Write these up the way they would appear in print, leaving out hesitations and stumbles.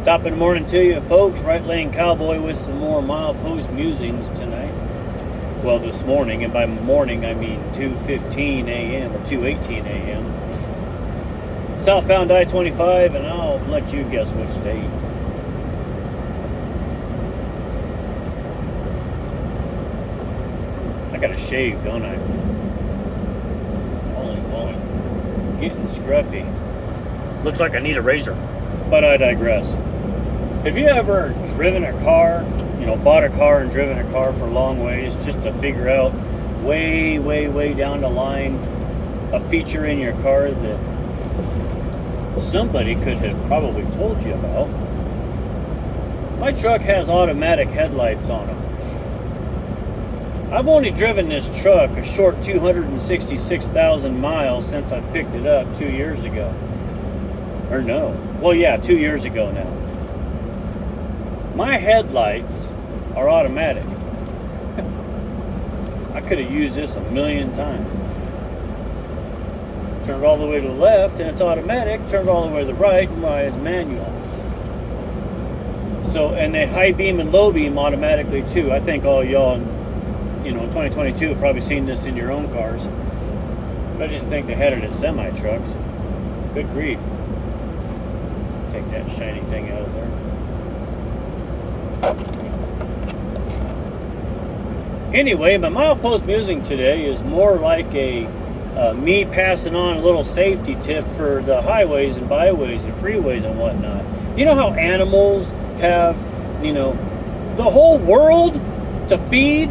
Top of the morning to you, folks. Right Lane Cowboy with some more milepost musings tonight. Well, this morning, and by morning I mean 2:15 a.m. or 2:18 a.m. Southbound I-25, and I'll let you guess which state. I gotta shave, don't I? Holy moly. Getting scruffy. Looks like I need a razor. But I digress. Have you ever driven a car, bought a car and driven a car for long ways just to figure out way, way, way down the line a feature in your car that somebody could have probably told you about? My truck has automatic headlights on them. I've only driven this truck a short 266,000 miles since I picked it up 2 years ago. Or no. Well, yeah, 2 years ago now. My headlights are automatic. I could have used this a million times. Turn it all the way to the left and it's automatic. Turn it all the way to the right and it's manual. So, and they high beam and low beam automatically too. I think all y'all in 2022 have probably seen this in your own cars. But I didn't think they had it at semi trucks. Good grief. Take that shiny thing out of there. Anyway, my milepost musing today is more like me passing on a little safety tip for the highways and byways and freeways and whatnot. You know how animals have, the whole world to feed,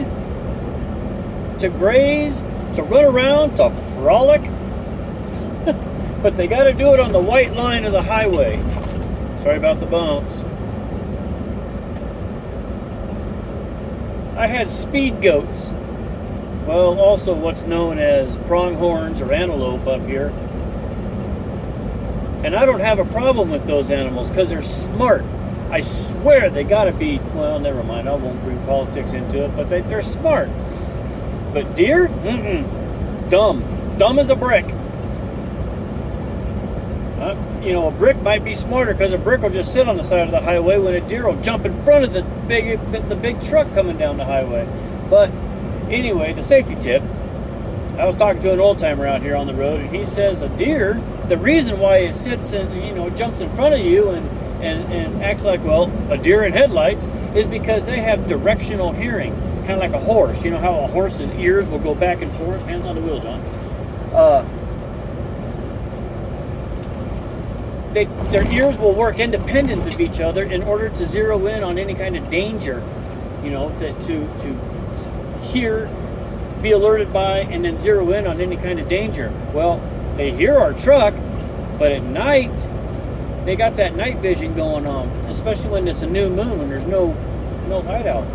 to graze, to run around, to frolic? But they got to do it on the white line of the highway. Sorry about the bumps. I had speed goats. Well, also what's known as pronghorns or antelope up here. And I don't have a problem with those animals because they're smart. I swear they gotta be, well, never mind, I won't bring politics into it, but they're smart. But deer? Dumb. Dumb as a brick. A brick might be smarter because a brick will just sit on the side of the highway when a deer will jump in front of the big truck coming down the highway. But anyway, the safety tip. I was talking to an old timer out here on the road, and he says a deer, the reason why it sits and jumps in front of you and acts like, well, a deer in headlights is because they have directional hearing, kind of like a horse. You know how a horse's ears will go back and forth? Hands on the wheel, John. Their ears will work independent of each other in order to zero in on any kind of danger, to hear, be alerted by, and then zero in on any kind of danger. Well, they hear our truck, but at night, they got that night vision going on, especially when it's a new moon, when there's no light out.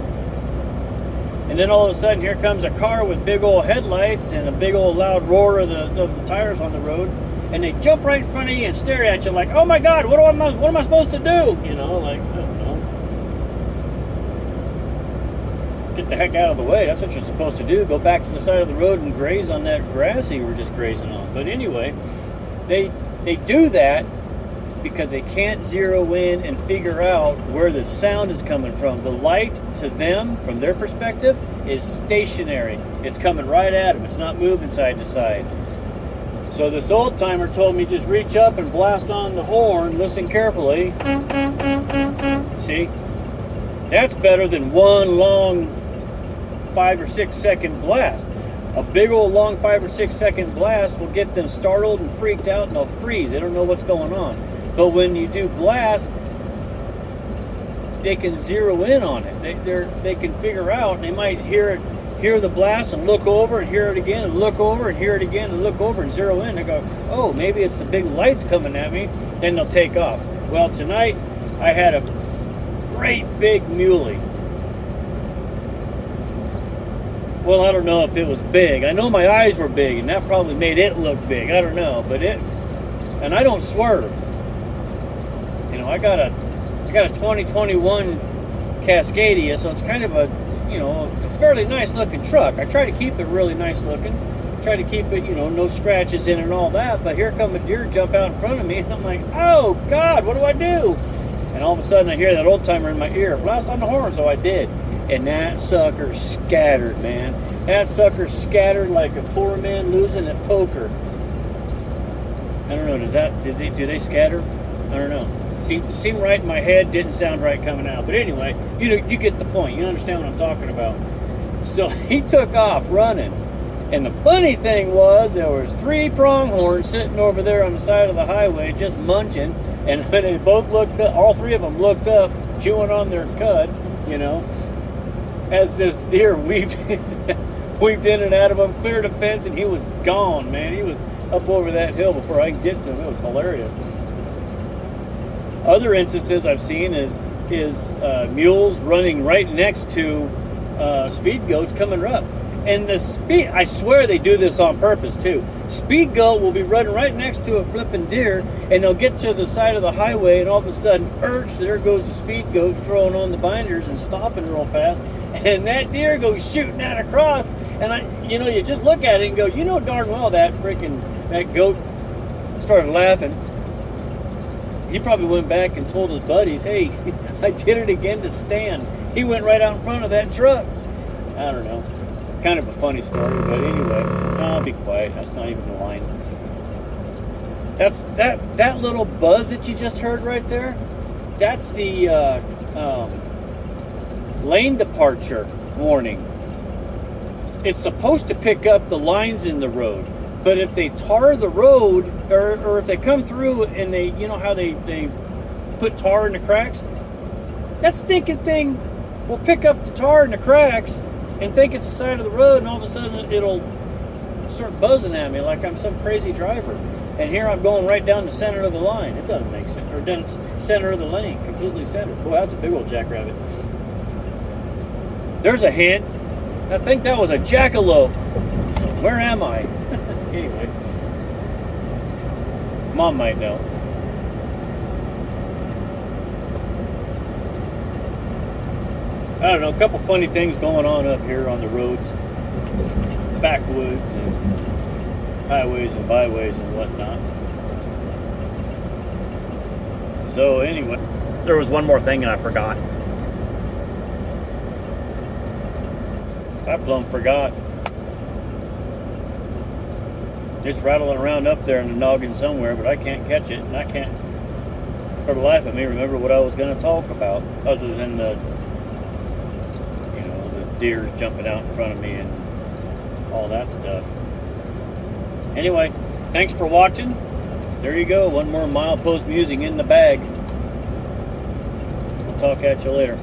And then all of a sudden, here comes a car with big old headlights and a big old loud roar of the tires on the road. And they jump right in front of you and stare at you like, oh my God, what am I supposed to do? I don't know. Get the heck out of the way. That's what you're supposed to do. Go back to the side of the road and graze on that grass you were just grazing on. But anyway, they do that because they can't zero in and figure out where the sound is coming from. The light to them, from their perspective, is stationary. It's coming right at them. It's not moving side to side. So this old timer told me just reach up and blast on the horn, listen carefully. See? That's better than one long 5 or 6 second blast. A big old long 5 or 6 second blast will get them startled and freaked out and they'll freeze. They don't know what's going on. But when you do blast, they can zero in on it. They can figure out, and they might hear the blast and look over and hear it again and look over and hear it again and look over and zero in. They go, oh, maybe it's the big lights coming at me. Then they'll take off. Well, tonight I had a great big muley. Well, I don't know if it was big. I know my eyes were big, and that probably made it look big. I don't know, and I don't swerve. I got a 2021 Cascadia, so it's kind of a fairly nice looking truck. I try to keep it really nice looking. Try to keep it, no scratches in it and all that. But here come a deer jump out in front of me, and I'm like, oh God, what do I do? And all of a sudden I hear that old timer in my ear, blast on the horn, so I did. And that sucker scattered, man. That sucker scattered like a poor man losing at poker. I don't know, do they scatter? I don't know. Seemed right in my head, didn't sound right coming out. But anyway, you get the point. You understand what I'm talking about. So he took off running. And the funny thing was, there was 3 pronghorns sitting over there on the side of the highway just munching. And when they both looked up, all 3 of them looked up, chewing on their cud, as this deer weaved in and out of them, cleared a fence, and he was gone, man. He was up over that hill before I could get to him. It was hilarious. Other instances I've seen is mules running right next to speed goats coming up. And I swear they do this on purpose too. Speed goat will be running right next to a flipping deer, and they'll get to the side of the highway, and all of a sudden, there goes the speed goat throwing on the binders and stopping real fast, and that deer goes shooting that across. And you just look at it and go, darn well that goat started laughing. He probably went back and told his buddies, "Hey, I did it again to Stan. He went right out in front of that truck." I don't know. Kind of a funny story, but anyway, I'll be quiet. That's not even the line. That's that little buzz that you just heard right there. That's the lane departure warning. It's supposed to pick up the lines in the road, but if they tar the road, or if they come through and they, how they put tar in the cracks, that stinking thing will pick up the tar in the cracks and think it's the side of the road, and all of a sudden it'll start buzzing at me like I'm some crazy driver. And here I'm going right down the center of the line. It doesn't make sense. Or down the center of the lane, completely centered. Boy, that's a big old jackrabbit. There's a hint. I think that was a jackalope. So where am I? Anyway, Mom might know. I don't know, a couple funny things going on up here on the roads, backwoods and highways and byways and whatnot. So anyway, there was one more thing and I forgot. I plumb forgot. It's rattling around up there in the noggin somewhere, but I can't catch it, and I can't, for the life of me, remember what I was going to talk about, other than the deer jumping out in front of me and all that stuff. Anyway, thanks for watching. There you go, one more milepost musing in the bag. We'll talk at you later.